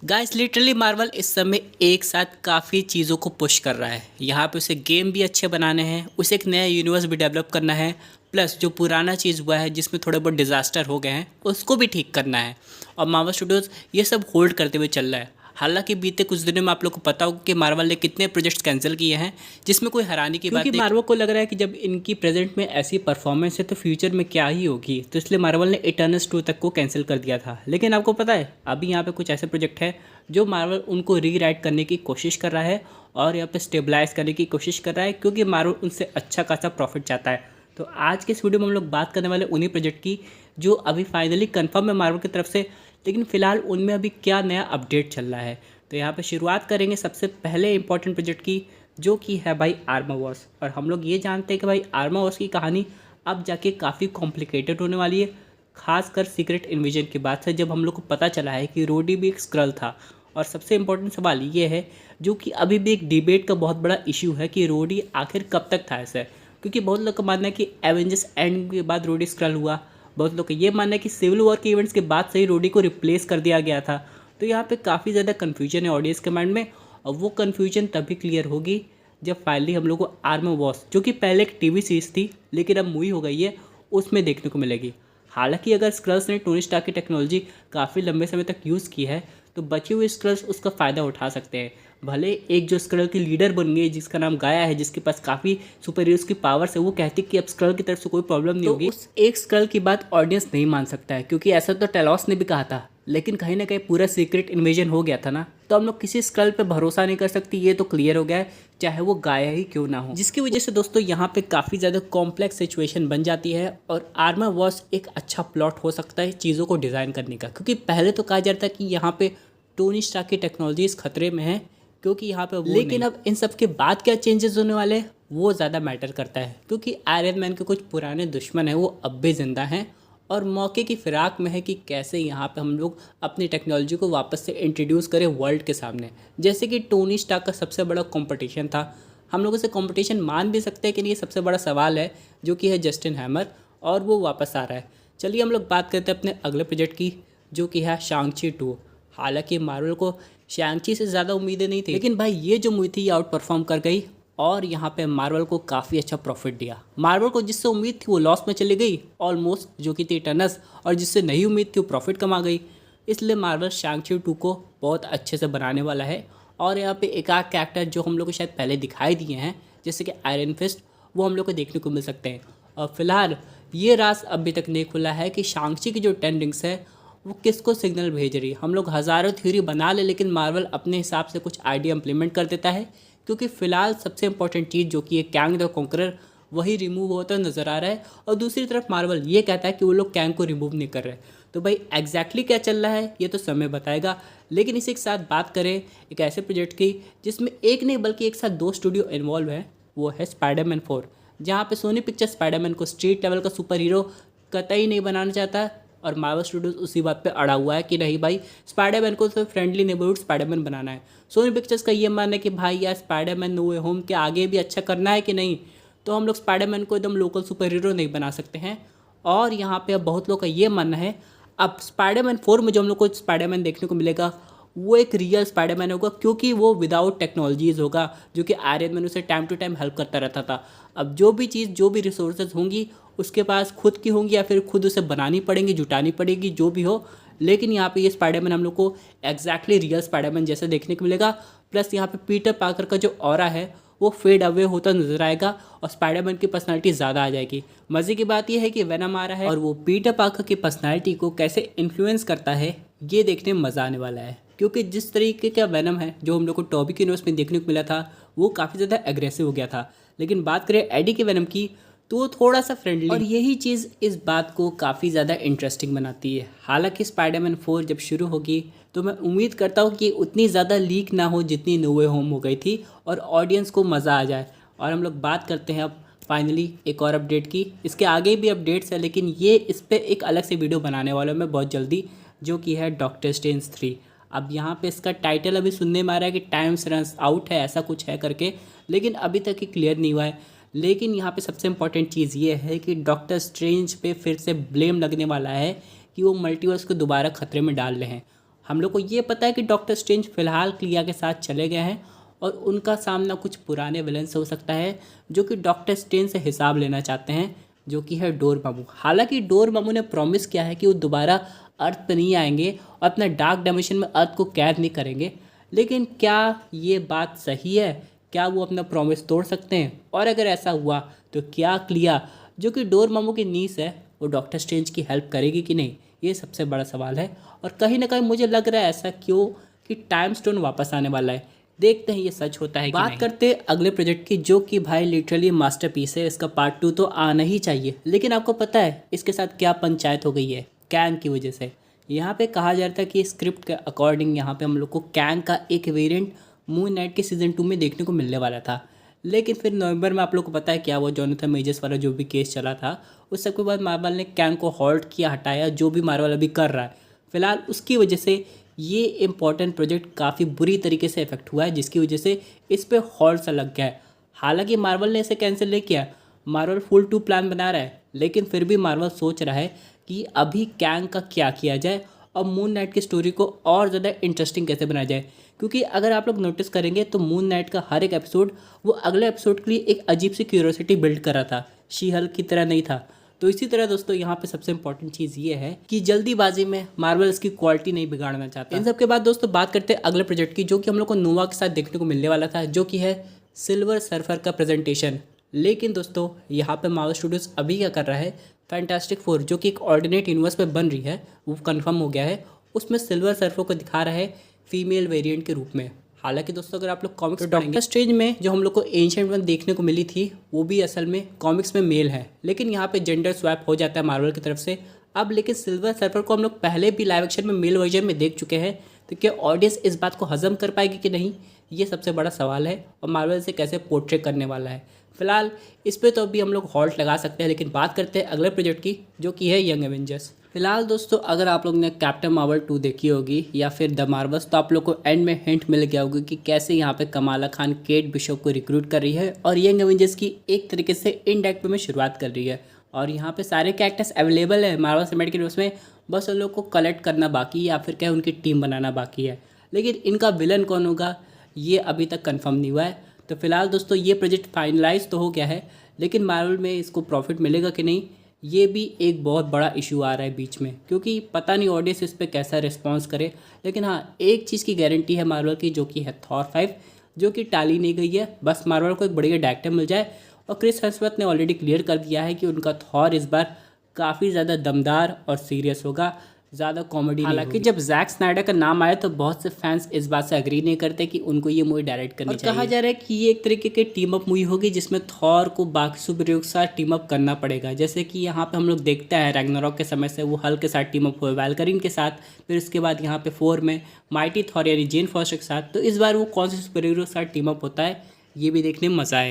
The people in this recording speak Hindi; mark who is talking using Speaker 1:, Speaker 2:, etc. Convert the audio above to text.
Speaker 1: गाइस लिटरली मार्वल इस समय एक साथ काफ़ी चीज़ों को पुश कर रहा है। यहाँ पे उसे गेम भी अच्छे बनाने हैं, उसे एक नया यूनिवर्स भी डेवलप करना है, प्लस जो पुराना चीज़ हुआ है जिसमें थोड़े बहुत डिज़ास्टर हो गए हैं उसको भी ठीक करना है। और मार्वल स्टूडियोज़ ये सब होल्ड करते हुए चल रहा है। हालांकि बीते कुछ दिनों में आप लोग को पता होगा कि मार्वल ने कितने प्रोजेक्ट्स कैंसिल किए हैं, जिसमें कोई हैरानी की बात नहीं। मार्वल को लग रहा है कि जब इनकी प्रेजेंट में ऐसी परफॉर्मेंस है तो फ्यूचर में क्या ही होगी, तो इसलिए मार्वल ने इटर्नल्स 2 तक को कैंसिल कर दिया था। लेकिन आपको पता है अभी यहाँ पे कुछ ऐसे प्रोजेक्ट है जो मार्वल उनको रीराइट करने की कोशिश कर रहा है और यहाँ पे स्टेबलाइज करने की कोशिश कर रहा है, क्योंकि मार्वल उनसे अच्छा खासा प्रॉफिट चाहता है। तो आज के इस वीडियो में हम लोग बात करने वाले उन्हीं प्रोजेक्ट की जो अभी फाइनली कंफर्म है मार्वल की तरफ से, लेकिन फिलहाल उनमें अभी क्या नया अपडेट चल रहा है। तो यहाँ पे शुरुआत करेंगे सबसे पहले इंपॉर्टेंट प्रोजेक्ट की, जो कि है भाई आर्मर वॉर्स। और हम लोग ये जानते हैं कि भाई आर्मर वॉर्स की कहानी अब जाके काफ़ी कॉम्प्लिकेटेड होने वाली है, खासकर सीक्रेट इन्विजन के बाद से, जब हम लोग को पता चला है कि रोडी भी एक स्क्रल था। और सबसे इम्पोर्टेंट सवाल ये है, जो कि अभी भी एक डिबेट का बहुत बड़ा इशू है, कि रोडी आखिर कब तक था ऐसा। क्योंकि बहुत लोग का मानना है कि एवेंजर्स एंड के बाद रोडी स्क्रल हुआ, बहुत लोग का ये मानना है कि सिविल वॉर के इवेंट्स के बाद से ही रोडी को रिप्लेस कर दिया गया था। तो यहाँ पे काफ़ी ज़्यादा कन्फ्यूजन है ऑडियंस के माइंड में, और वो कन्फ्यूजन तभी क्लियर होगी जब फाइनली हम लोग को आर्मर वॉर्स, जो कि पहले एक टीवी सीरीज थी लेकिन अब मूवी हो गई है, उसमें देखने को मिलेगी। हालांकि अगर स्क्रल्स ने टोनी स्टार्क की टेक्नोलॉजी काफ़ी लंबे समय तक यूज़ की है तो बचे हुए स्क्रल्स उसका फ़ायदा उठा सकते हैं। भले एक जो स्क्रल की लीडर बन गई जिसका नाम गाया है, जिसके पास काफ़ी सुपर हीरोज की पावर्स है, वो कहती कि अब स्क्रल की तरफ से कोई प्रॉब्लम नहीं होगी। उस एक स्क्रल की बात ऑडियंस नहीं मान सकता है, क्योंकि ऐसा तो टेलॉस ने भी कहा था, लेकिन कहीं ना कहीं पूरा सीक्रेट इन्वेजन हो गया था ना, तो हम लोग किसी स्क्रल पे भरोसा नहीं कर सकती, ये तो क्लियर हो गया है, चाहे वो गाया ही क्यों ना हो। जिसकी वजह से दोस्तों यहाँ पे काफ़ी ज़्यादा कॉम्प्लेक्स सिचुएशन बन जाती है, और आर्मर वॉर्स एक अच्छा प्लॉट हो सकता है चीज़ों को डिज़ाइन करने का। क्योंकि पहले तो कहा जाता है कि यहाँ पे टोनी स्टार्क की टेक्नोलॉजी इस खतरे में है, क्योंकि यहाँ पे लेकिन अब इन सब के बाद क्या चेंजेस होने वाले हैं वो ज़्यादा मैटर करता है, क्योंकि आयरन मैन के कुछ पुराने दुश्मन हैं वो अब भी जिंदा हैं, और मौके की फिराक में है कि कैसे यहाँ पे हम लोग अपनी टेक्नोलॉजी को वापस से इंट्रोड्यूस करें वर्ल्ड के सामने। जैसे कि टोनी स्टार्क का सबसे बड़ा कंपटीशन था, हम लोग उसे कंपटीशन मान भी सकते हैं कि नहीं, ये सबसे बड़ा सवाल है, जो कि है जस्टिन हैमर, और वो वापस आ रहा है। चलिए हम लोग बात करते हैं अपने अगले प्रोजेक्ट की, जो कि है शांग-ची 2। हालांकि मार्वल को शैंग-ची से ज़्यादा उम्मीदें नहीं थी, लेकिन भाई ये जो मूवी थी ये आउट परफॉर्म कर गई, और यहाँ पे मार्वल को काफ़ी अच्छा प्रॉफिट दिया। मार्वल को जिससे उम्मीद थी वो लॉस में चली गई ऑलमोस्ट, जो कि थी इटर्नल्स, और जिससे नहीं उम्मीद थी वो प्रॉफिट कमा गई। इसलिए मार्वल शैंग-ची 2 को बहुत अच्छे से बनाने वाला है। और यहाँ पे एक आध कैरेक्टर जो हम लोग को शायद पहले दिखाई दिए हैं, जैसे कि आयरन फिस्ट, वो हम लोग को देखने को मिल सकते हैं। और फिलहाल ये राज अभी तक नहीं खुला है कि शांग-ची की जो 10 रिंग्स है वो किसको सिग्नल भेज रही है। हम लोग हज़ारों थ्योरी बना ले, लेकिन मार्वल अपने हिसाब से कुछ आइडिया इम्प्लीमेंट कर देता है, क्योंकि फ़िलहाल सबसे इंपॉर्टेंट चीज़ जो कि है कैंग द कॉन्करर, वही रिमूव होता नज़र आ रहा है। और दूसरी तरफ मार्वल ये कहता है कि वो लोग कैंग को रिमूव नहीं कर रहे। तो भाई एग्जैक्टली क्या चल रहा है ये तो समय बताएगा। लेकिन इसी के साथ बात करें एक ऐसे प्रोजेक्ट की जिसमें एक नहीं बल्कि एक साथ 2 स्टूडियो इन्वॉल्व है, वो है स्पाइडरमैन 4। जहाँ पे सोनी पिक्चर स्पाइडरमैन को स्ट्रीट लेवल का सुपर हीरो कतई नहीं बनाना चाहता, और मार्वल स्टूडियोज उसी बात पे अड़ा हुआ है कि नहीं भाई, स्पाइडरमैन को तो फ्रेंडली नेबरहुड स्पाइडरमैन बनाना है। सोनी पिक्चर्स का ये मानना है कि भाई यार स्पाइडरमैन नो वे होम के आगे भी अच्छा करना है कि नहीं, तो हम लोग स्पाइडरमैन को एकदम लोकल सुपर हीरो नहीं बना सकते हैं। और यहाँ पे अब बहुत लोग का ये मानना है, अब स्पाइडरमैन 4 में जो हम लोग को स्पाइडरमैन देखने को मिलेगा वो एक रियल स्पाइडरमैन होगा, क्योंकि वो विदाउट टेक्नोलॉजीज़ होगा, जो कि आयरन मैन उसे टाइम टू टाइम हेल्प करता रहता था। अब जो भी चीज़, जो भी रिसोर्सेज होंगी उसके पास खुद की होंगी, या फिर खुद उसे बनानी पड़ेंगी, जुटानी पड़ेगी, जो भी हो। लेकिन यहाँ पे ये स्पाइडरमैन हम लोग को एग्जैक्टली रियल स्पाइडरमैन जैसे देखने को मिलेगा। प्लस यहाँ पे पीटर पार्कर का जो ऑरा है वो फेड अवे होता नजर आएगा, और स्पाइडरमैन की पर्सनालिटी ज़्यादा आ जाएगी। मज़े की बात यह है कि वेनम आ रहा है, और वो पीटर पार्कर की पर्सनालिटी को कैसे इन्फ्लुएंस करता है ये देखने में मज़ा आने वाला है। क्योंकि जिस तरीके का वेनम है जो हम लोग को टॉबी के यूनिवर्स में देखने को मिला था वो काफ़ी ज़्यादा एग्रेसिव हो गया था, लेकिन बात करें एडी के वेनम की तो वो थोड़ा सा फ्रेंडली, और यही चीज़ इस बात को काफ़ी ज़्यादा इंटरेस्टिंग बनाती है। हालांकि स्पाइडरमैन 4 जब शुरू होगी तो मैं उम्मीद करता हूँ कि उतनी ज़्यादा लीक ना हो जितनी नो वे होम हो गई थी, और ऑडियंस को मज़ा आ जाए। और हम लोग बात करते हैं अब फाइनली एक और अपडेट की। इसके आगे भी अपडेट्स है, लेकिन ये इस पर एक अलग से वीडियो बनाने वाला हूँ मैं बहुत जल्दी, जो कि है डॉक्टर स्ट्रेंज 3। अब यहाँ पे इसका टाइटल अभी सुनने में आ रहा है कि टाइम्स रन्स आउट है, ऐसा कुछ है करके, लेकिन अभी तक ये क्लियर नहीं हुआ है। लेकिन यहाँ पे सबसे इंपॉर्टेंट चीज़ ये है कि डॉक्टर स्ट्रेंज पे फिर से ब्लेम लगने वाला है कि वो मल्टीवर्स को दोबारा खतरे में डाल रहे हैं। हम लोग को ये पता है कि डॉक्टर स्ट्रेंज फिलहाल क्लिया के साथ चले गए हैं और उनका सामना कुछ पुराने विलन से हो सकता है जो कि डॉक्टर स्ट्रेंज से हिसाब लेना चाहते हैं, जो कि है डोरमामू। हालांकि डोरमामू ने प्रॉमिस किया है कि वो दोबारा अर्थ पर नहीं आएंगे और अपने डार्क डायमेंशन में अर्थ को कैद नहीं करेंगे, लेकिन क्या ये बात सही है? क्या वो अपना प्रॉमिस तोड़ सकते हैं? और अगर ऐसा हुआ तो क्या क्लिया जो कि डोरमामू की नीस है वो डॉक्टर स्ट्रेंज की हेल्प करेगी कि नहीं? ये सबसे बड़ा सवाल है। और कहीं ना कहीं मुझे लग रहा है ऐसा क्यों कि टाइम स्टोन वापस आने वाला है। देखते हैं ये सच होता है कि नहीं। बात करते हैं अगले प्रोजेक्ट की, जो कि भाई लिटरली मास्टरपीस है। इसका पार्ट 2 तो आना ही चाहिए, लेकिन आपको पता है इसके साथ क्या पंचायत हो गई है? कैंग की वजह से। यहाँ पे कहा जा रहा था कि स्क्रिप्ट के अकॉर्डिंग यहाँ पे हम लोग को कैंग का एक वेरिएंट मून नाइट के सीज़न 2 में देखने को मिलने वाला था, लेकिन फिर नवंबर में आप लोग को पता है क्या वो जोनाथन मेजर्स वाला जो भी केस चला था, उस सब के बाद मार्वल ने कैंग को हॉल्ट किया, हटाया, जो भी मार्वल अभी कर रहा है फिलहाल उसकी वजह से ये इंपॉर्टेंट प्रोजेक्ट काफ़ी बुरी तरीके से इफेक्ट हुआ है, जिसकी वजह से इस पर हॉल्ट सा लग गया है। हालांकि मार्वल ने इसे कैंसिल नहीं किया, मार्वल फुल 2 प्लान बना रहा है, लेकिन फिर भी मार्वल सोच रहा है कि अभी कैंग का क्या किया जाए और मून नाइट की स्टोरी को और ज़्यादा इंटरेस्टिंग कैसे बनाया जाए। क्योंकि अगर आप लोग नोटिस करेंगे तो मून नाइट का हर एक एपिसोड वो अगले एपिसोड के लिए एक अजीब सी क्यूरियोसिटी बिल्ड कर रहा था, शी हल्क की तरह नहीं था। तो इसी तरह दोस्तों यहाँ पे सबसे इंपॉर्टेंट चीज़ ये है कि जल्दीबाजी में मार्वल इसकी क्वालिटी नहीं बिगाड़ना चाहता। इन सब के बाद दोस्तों बात करते हैं अगले प्रोजेक्ट की, जो कि हम लोग को नोवा के साथ देखने को मिलने वाला था, जो कि है सिल्वर सर्फर का प्रेजेंटेशन। लेकिन दोस्तों यहाँ पे मार्वल स्टूडियोज अभी क्या कर रहा है, फैंटास्टिक फोर जो कि एक ऑर्डिनेट यूनिवर्स में बन रही है वो कंफर्म हो गया है, उसमें सिल्वर सर्फर को दिखा रहा है फीमेल वेरिएंट के रूप में। हालांकि दोस्तों अगर आप लोग कॉमिक्स डॉक्टर स्ट्रेंज में जो हम लोग को एंशिएंट वन देखने को मिली थी वो भी असल में कॉमिक्स में मेल है, लेकिन यहाँ पे जेंडर स्वैप हो जाता है मार्वल की तरफ से अब। लेकिन सिल्वर सर्फर को हम लोग पहले भी लाइव एक्शन में मेल वर्जन में देख चुके हैं, तो क्या ऑडियंस इस बात को हजम कर पाएगी कि नहीं, ये सबसे बड़ा सवाल है। और मार्वल इसे कैसे पोर्ट्रे करने वाला है, फिलहाल इस पर तो अभी हम लोग हॉल्ट लगा सकते हैं। लेकिन बात करते हैं अगले प्रोजेक्ट की, जो कि है यंग एवेंजर्स। फिलहाल दोस्तों अगर आप लोग ने कैप्टन मार्वल 2 देखी होगी या फिर द मार्वल्स, तो आप लोग को एंड में हिंट मिल गया होगा कि कैसे यहाँ पे कमाला खान केट बिशप को रिक्रूट कर रही है और यंग एवेंजर्स की एक तरीके से इनडायरेक्ट वे में शुरुआत कर रही है। और यहाँ पे सारे कैरेक्टर्स अवेलेबल है मार्वल सिनेमैटिक यूनिवर्स में, बस उन लोग को कलेक्ट करना बाकी है या फिर क्या उनकी टीम बनाना बाकी है। लेकिन इनका विलन कौन होगा ये अभी तक कन्फर्म नहीं हुआ है। तो फिलहाल दोस्तों ये प्रोजेक्ट फाइनलाइज तो हो गया है, लेकिन मार्वल में इसको प्रॉफिट मिलेगा कि नहीं ये भी एक बहुत बड़ा इशू आ रहा है बीच में, क्योंकि पता नहीं ऑडियंस इस पर कैसा रिस्पॉन्स करे। लेकिन हाँ एक चीज़ की गारंटी है मार्वल की, जो कि है थॉर 5, जो कि टाली नहीं गई है। बस मार्वल को एक बढ़िया डायरेक्टर मिल जाए। और क्रिस हेम्सवर्थ ने ऑलरेडी क्लियर कर दिया है कि उनका थॉर इस बार काफ़ी ज़्यादा दमदार और सीरियस होगा, ज़्यादा कॉमेडी। हालांकि जब जैक स्नाइडर का नाम आया तो बहुत से फैंस इस बात से एग्री नहीं करते कि उनको ये मूवी डायरेक्ट करनी चाहिए। कहा जा रहा है कि ये एक तरीके की टीम अप मूवी होगी जिसमें थॉर को बाकी सुपरहीरो के साथ टीम अप करना पड़ेगा। जैसे कि यहाँ पे हम लोग देखते हैं रैग्नारॉक के समय से वो हल्क के साथ टीम अप हुए वैल्करिन के साथ, फिर उसके बाद यहाँ पे 4 में माइटी थॉर यानी जेन फॉस्टर के साथ। तो इस बार वो कौन से सुपरहीरो के साथ टीम अप होता है ये भी देखने में मज़ा आएगा।